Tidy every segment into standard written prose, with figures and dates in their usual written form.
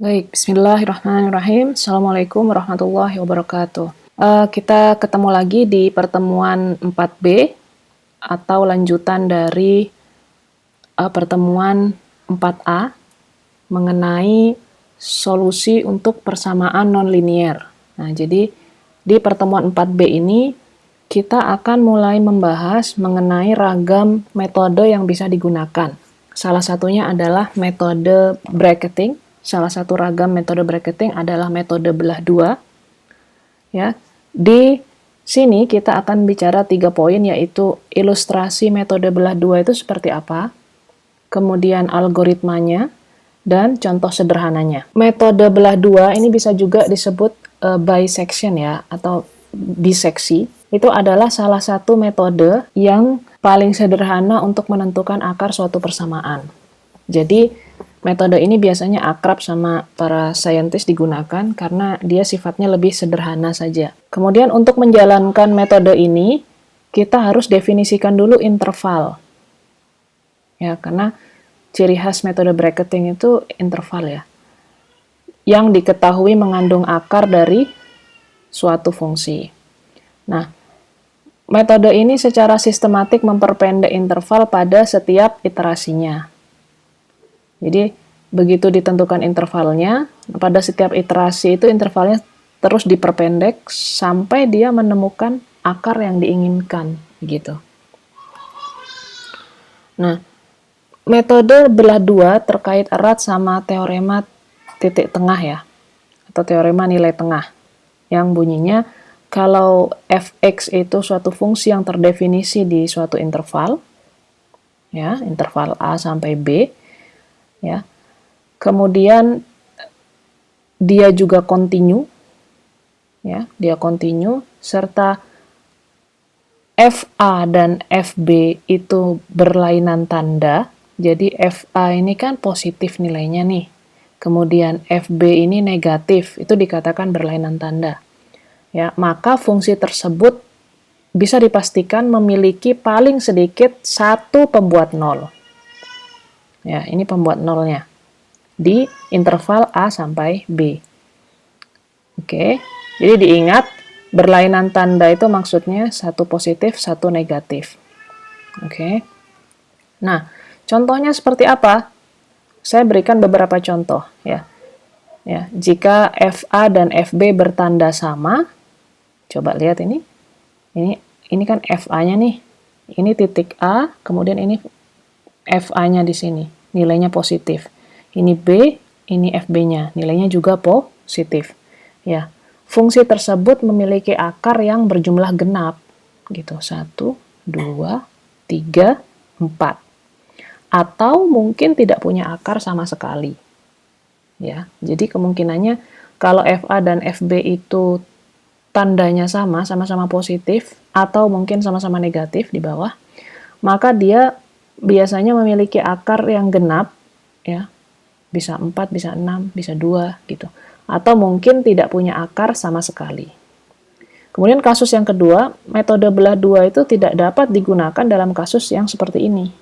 Baik, bismillahirrahmanirrahim. Assalamualaikum warahmatullahi wabarakatuh. Kita ketemu lagi di pertemuan 4B atau lanjutan dari pertemuan 4A mengenai solusi untuk persamaan nonlinier. Nah, jadi di pertemuan 4B ini kita akan mulai membahas mengenai ragam metode yang bisa digunakan. Salah satunya adalah metode bracketing. Salah satu ragam metode bracketing adalah metode belah dua. Ya, di sini kita akan bicara 3 poin, yaitu ilustrasi metode belah dua itu seperti apa, kemudian algoritmanya, dan contoh sederhananya. Metode belah dua ini bisa juga disebut bisection ya, atau biseksi. Itu adalah salah satu metode yang paling sederhana untuk menentukan akar suatu persamaan. Jadi, metode ini biasanya akrab sama para saintis digunakan karena dia sifatnya lebih sederhana saja. Kemudian untuk menjalankan metode ini, kita harus definisikan dulu interval. Ya, karena ciri khas metode bracketing itu interval ya, yang diketahui mengandung akar dari suatu fungsi. Nah, metode ini secara sistematik memperpendek interval pada setiap iterasinya. Jadi, begitu ditentukan intervalnya, pada setiap iterasi itu intervalnya terus diperpendek sampai dia menemukan akar yang diinginkan, gitu. Nah, metode belah dua terkait erat sama teorema titik tengah ya, atau teorema nilai tengah, yang bunyinya kalau fx itu suatu fungsi yang terdefinisi di suatu interval, ya, interval a sampai b, ya. Kemudian dia juga kontinu, ya, dia kontinu, serta FA dan FB itu berlainan tanda. Jadi FA ini kan positif nilainya nih. Kemudian FB ini negatif, itu dikatakan berlainan tanda. Ya, maka fungsi tersebut bisa dipastikan memiliki paling sedikit satu pembuat nol. Ya, ini pembuat nolnya di interval A sampai B. Oke, jadi diingat berlainan tanda itu maksudnya satu positif, satu negatif. Oke. Nah, contohnya seperti apa? Saya berikan beberapa contoh ya. Ya, jika FA dan FB bertanda sama, coba lihat ini. Ini kan FA-nya nih. Ini titik A, kemudian ini FA-nya di sini, nilainya positif. Ini B, ini FB-nya, nilainya juga positif. Ya, fungsi tersebut memiliki akar yang berjumlah genap, gitu. 1, 2, 3, 4. Atau mungkin tidak punya akar sama sekali. Ya, jadi kemungkinannya kalau FA dan FB itu tandanya sama-sama positif, atau mungkin sama-sama negatif di bawah, maka dia biasanya memiliki akar yang genap, ya, bisa 4, bisa 6, bisa 2, gitu. Atau mungkin tidak punya akar sama sekali. Kemudian kasus yang kedua, metode belah dua itu tidak dapat digunakan dalam kasus yang seperti ini.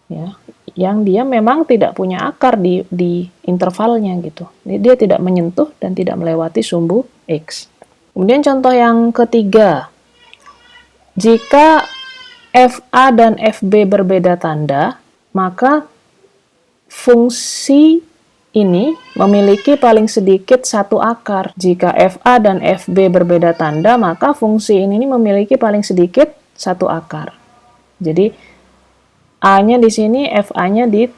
Ya, yang dia memang tidak punya akar di intervalnya gitu. Dia tidak menyentuh dan tidak melewati sumbu X. Kemudian contoh yang ketiga, jika FA dan FB berbeda tanda, maka fungsi ini memiliki paling sedikit satu akar. Jika FA dan FB berbeda tanda, maka fungsi ini memiliki paling sedikit satu akar. Jadi, A-nya di sini, FA-nya di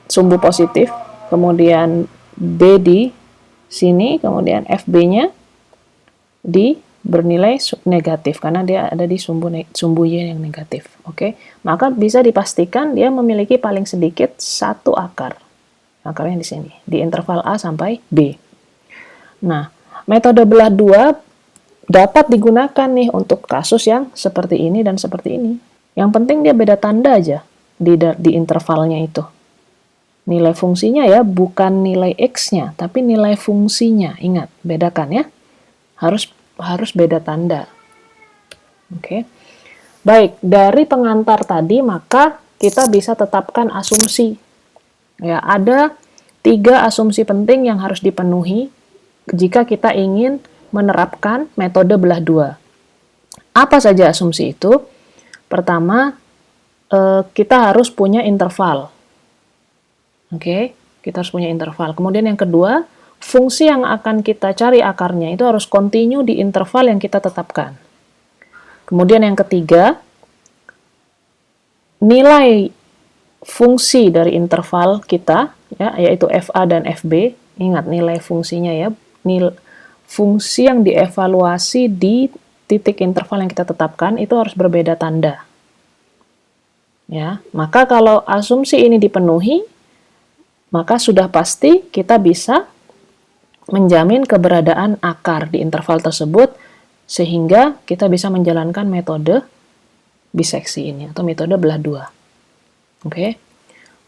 sumbu positif, kemudian B di sini, kemudian FB-nya di bernilai negatif, karena dia ada di sumbu Y yang negatif. Oke, maka bisa dipastikan dia memiliki paling sedikit satu akar. Akarnya di sini, di interval A sampai B. Nah, metode belah dua dapat digunakan nih untuk kasus yang seperti ini dan seperti ini. Yang penting dia beda tanda aja di intervalnya itu. Nilai fungsinya ya, bukan nilai X-nya, tapi nilai fungsinya. Ingat, bedakan ya. Harus beda tanda. Oke. Baik, dari pengantar tadi maka kita bisa tetapkan asumsi. Ya, ada 3 asumsi penting yang harus dipenuhi jika kita ingin menerapkan metode belah dua. Apa saja asumsi itu? Pertama, kita harus punya interval. Oke, kita harus punya interval. Kemudian yang kedua, fungsi yang akan kita cari akarnya itu harus kontinu di interval yang kita tetapkan. Kemudian yang ketiga, nilai fungsi dari interval kita, ya, yaitu FA dan FB. Ingat nilai fungsinya ya, fungsi yang dievaluasi di titik interval yang kita tetapkan itu harus berbeda tanda. Ya, maka kalau asumsi ini dipenuhi, maka sudah pasti kita bisa menjamin keberadaan akar di interval tersebut sehingga kita bisa menjalankan metode biseksi ini atau metode belah dua. Oke.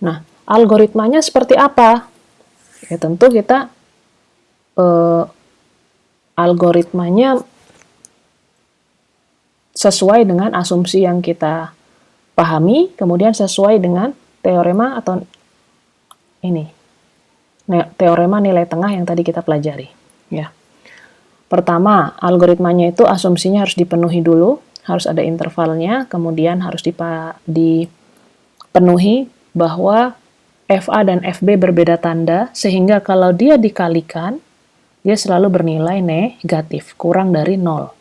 Nah, algoritmanya seperti apa? Ya, tentu kita algoritmanya sesuai dengan asumsi yang kita pahami, kemudian sesuai dengan teorema atau ini, teorema nilai tengah yang tadi kita pelajari. Ya. Pertama, algoritmanya itu asumsinya harus dipenuhi dulu, harus ada intervalnya, kemudian harus dipenuhi bahwa FA dan FB berbeda tanda, sehingga kalau dia dikalikan, dia selalu bernilai negatif, kurang dari 0.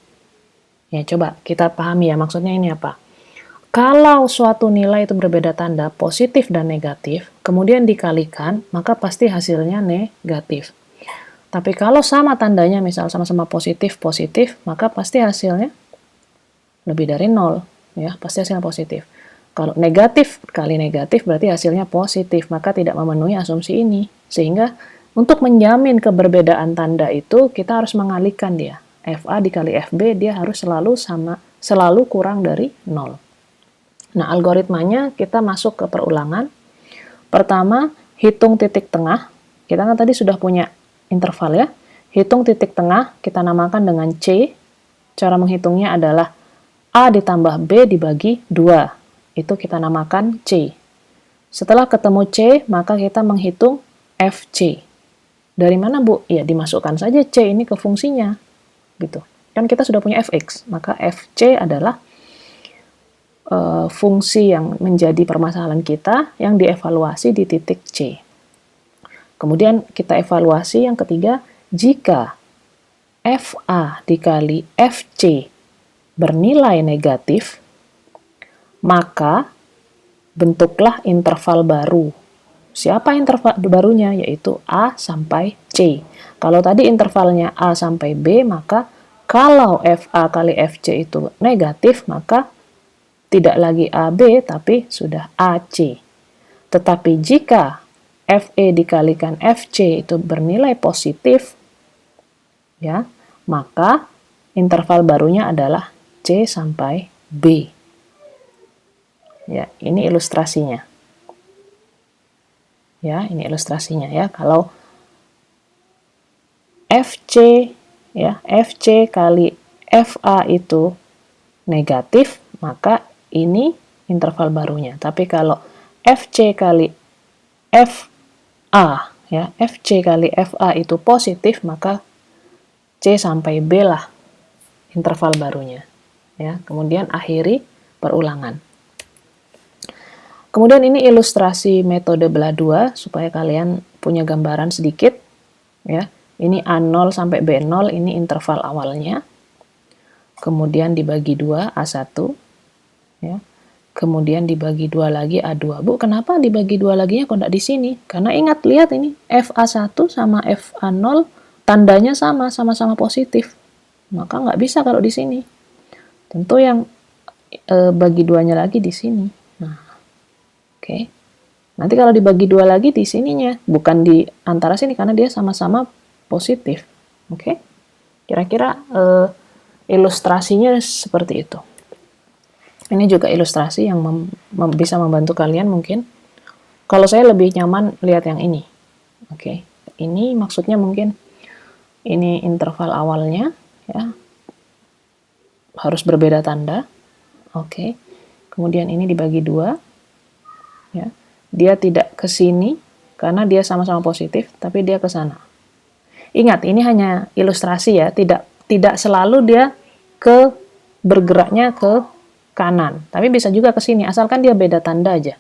Ya, coba kita pahami ya, maksudnya ini apa? Kalau suatu nilai itu berbeda tanda, positif dan negatif, kemudian dikalikan, maka pasti hasilnya negatif. Tapi kalau sama tandanya, misal sama-sama positif, maka pasti hasilnya lebih dari 0. Ya, pasti hasilnya positif. Kalau negatif kali negatif, berarti hasilnya positif, maka tidak memenuhi asumsi ini. Sehingga untuk menjamin keberbedaan tanda itu, kita harus mengalihkan dia. FA dikali FB, dia harus selalu kurang dari 0. Nah, algoritmanya kita masuk ke perulangan. Pertama, hitung titik tengah. Kita kan tadi sudah punya interval ya. Hitung titik tengah, kita namakan dengan C. Cara menghitungnya adalah A ditambah B dibagi 2. Itu kita namakan C. Setelah ketemu C, maka kita menghitung FC. Dari mana, Bu? Ya, dimasukkan saja C ini ke fungsinya. Gitu. Kan kita sudah punya fx, maka fc adalah fungsi yang menjadi permasalahan kita yang dievaluasi di titik C. Kemudian kita evaluasi yang ketiga, jika FA dikali FC bernilai negatif, maka bentuklah interval baru. Siapa interval barunya? Yaitu A sampai C. Kalau tadi intervalnya A sampai B, maka kalau FA kali FC itu negatif, maka tidak lagi AB, tapi sudah AC. Tetapi jika FE dikalikan FC itu bernilai positif, ya, maka interval barunya adalah C sampai B. Ya, ini ilustrasinya. Ya, ini ilustrasinya ya. Kalau FC ya, FC kali FA itu negatif, maka ini interval barunya. Tapi kalau FC kali FA ya, FC kali FA itu positif, maka C sampai B lah interval barunya. Ya, kemudian akhiri perulangan. Kemudian ini ilustrasi metode belah dua supaya kalian punya gambaran sedikit ya. Ini A0 sampai B0, ini interval awalnya. Kemudian dibagi 2, A1. Ya. Kemudian dibagi 2 lagi, A2. Bu, kenapa dibagi 2 laginya kok enggak di sini? Karena ingat, lihat ini, FA1 sama FA0, tandanya sama-sama positif. Maka nggak bisa kalau di sini. Tentu yang bagi 2-nya lagi di sini. Nah, oke. Nanti kalau dibagi 2 lagi di sininya, bukan di antara sini, karena dia sama-sama positif. Oke, kira-kira ilustrasinya seperti itu. Ini juga ilustrasi yang bisa membantu kalian mungkin. Kalau saya lebih nyaman lihat yang ini. Oke, ini maksudnya mungkin ini interval awalnya ya, harus berbeda tanda. Oke, kemudian ini dibagi 2 ya, dia tidak ke sini karena dia sama-sama positif, tapi dia ke sana. Ingat, ini hanya ilustrasi ya, tidak selalu dia bergeraknya ke kanan, tapi bisa juga ke sini, asalkan dia beda tanda aja.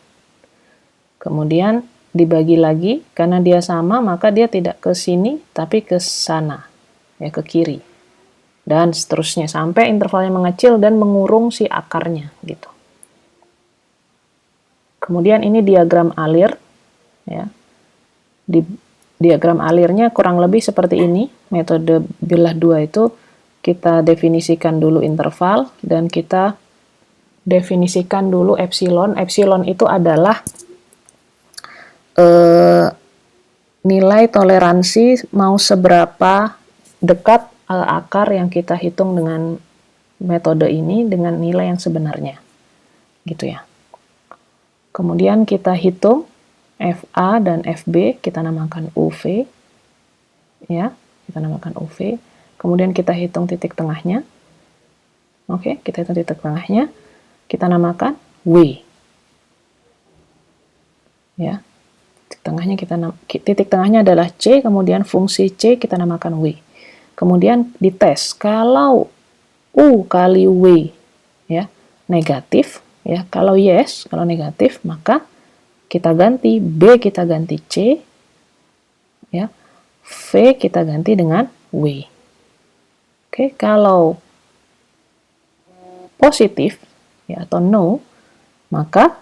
Kemudian dibagi lagi, karena dia sama, maka dia tidak ke sini, tapi ke sana, ya ke kiri. Dan seterusnya, sampai intervalnya mengecil dan mengurung si akarnya, gitu. Kemudian ini diagram alir, ya. Di diagram alirnya kurang lebih seperti ini. Metode belah dua itu kita definisikan dulu interval, dan kita definisikan dulu epsilon. Epsilon itu adalah nilai toleransi mau seberapa dekat akar yang kita hitung dengan metode ini dengan nilai yang sebenarnya, gitu ya. Kemudian kita hitung FA dan FB, kita namakan UV, ya, kita namakan UV. Kemudian kita hitung titik tengahnya. Oke, kita hitung titik tengahnya, kita namakan W. Ya, titik tengahnya adalah C, kemudian fungsi C kita namakan W. Kemudian dites, kalau U kali W ya negatif, ya kalau yes, kalau negatif, maka kita ganti B, kita ganti C, ya V kita ganti dengan W. Oke, kalau positif ya atau no, maka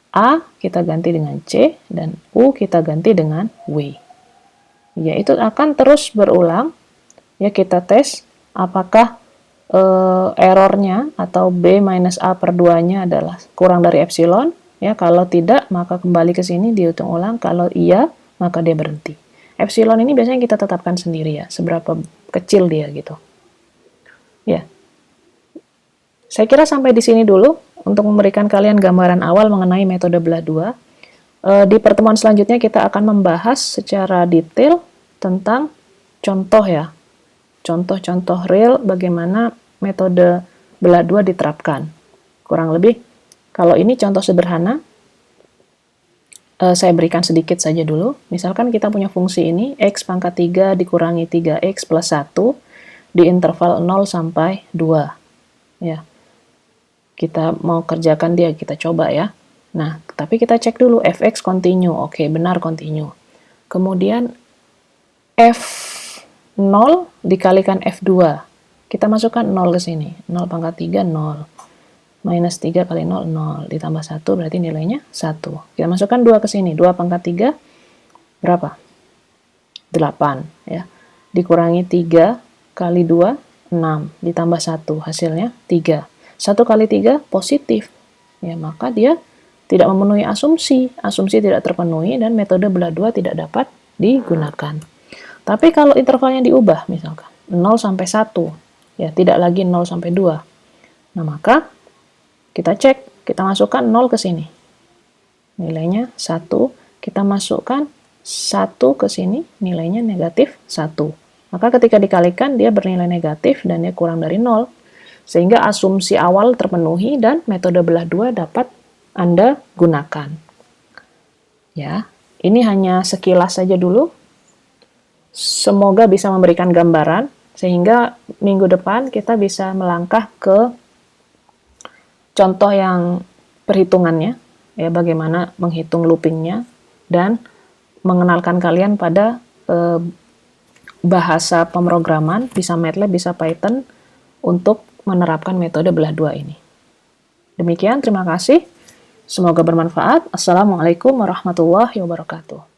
A kita ganti dengan C dan U kita ganti dengan W. Ya, itu akan terus berulang. Ya, kita tes apakah errornya atau B minus A per 2-nya adalah kurang dari epsilon. Ya, kalau tidak, maka kembali ke sini dihitung ulang. Kalau iya, maka dia berhenti. Epsilon ini biasanya kita tetapkan sendiri ya, seberapa kecil dia gitu. Ya. Saya kira sampai di sini dulu untuk memberikan kalian gambaran awal mengenai metode belah dua. Di pertemuan selanjutnya kita akan membahas secara detail tentang contoh ya. Contoh-contoh real bagaimana metode belah dua diterapkan. Kurang lebih, kalau ini contoh sederhana, saya berikan sedikit saja dulu. Misalkan kita punya fungsi ini, x pangkat 3 dikurangi 3x plus 1 di interval 0 sampai 2. Ya. Kita mau kerjakan dia, kita coba ya. Nah, tapi kita cek dulu, fx continue. Oke, benar continue. Kemudian f0 dikalikan f2. Kita masukkan 0 ke sini. 0 pangkat 3, 0. Minus 3 kali 0, 0. Ditambah 1 berarti nilainya 1. Kita masukkan 2 ke sini. 2 pangkat 3, berapa? 8. Ya. Dikurangi 3 kali 2, 6. Ditambah 1, hasilnya 3. 1 kali 3 positif. Ya, maka dia tidak memenuhi asumsi. Asumsi tidak terpenuhi dan metode belah dua tidak dapat digunakan. Tapi kalau intervalnya diubah, misalkan 0 sampai 1, ya tidak lagi 0 sampai 2. Nah, maka kita cek, kita masukkan 0 ke sini. Nilainya 1, kita masukkan 1 ke sini, nilainya negatif 1. Maka ketika dikalikan, dia bernilai negatif dan dia kurang dari 0. Sehingga asumsi awal terpenuhi dan metode belah dua dapat Anda gunakan. Ya, ini hanya sekilas saja dulu. Semoga bisa memberikan gambaran sehingga minggu depan kita bisa melangkah ke contoh yang perhitungannya, ya bagaimana menghitung loopingnya dan mengenalkan kalian pada bahasa pemrograman, bisa MATLAB, bisa Python untuk menerapkan metode belah dua ini. Demikian, terima kasih. Semoga bermanfaat. Assalamualaikum warahmatullahi wabarakatuh.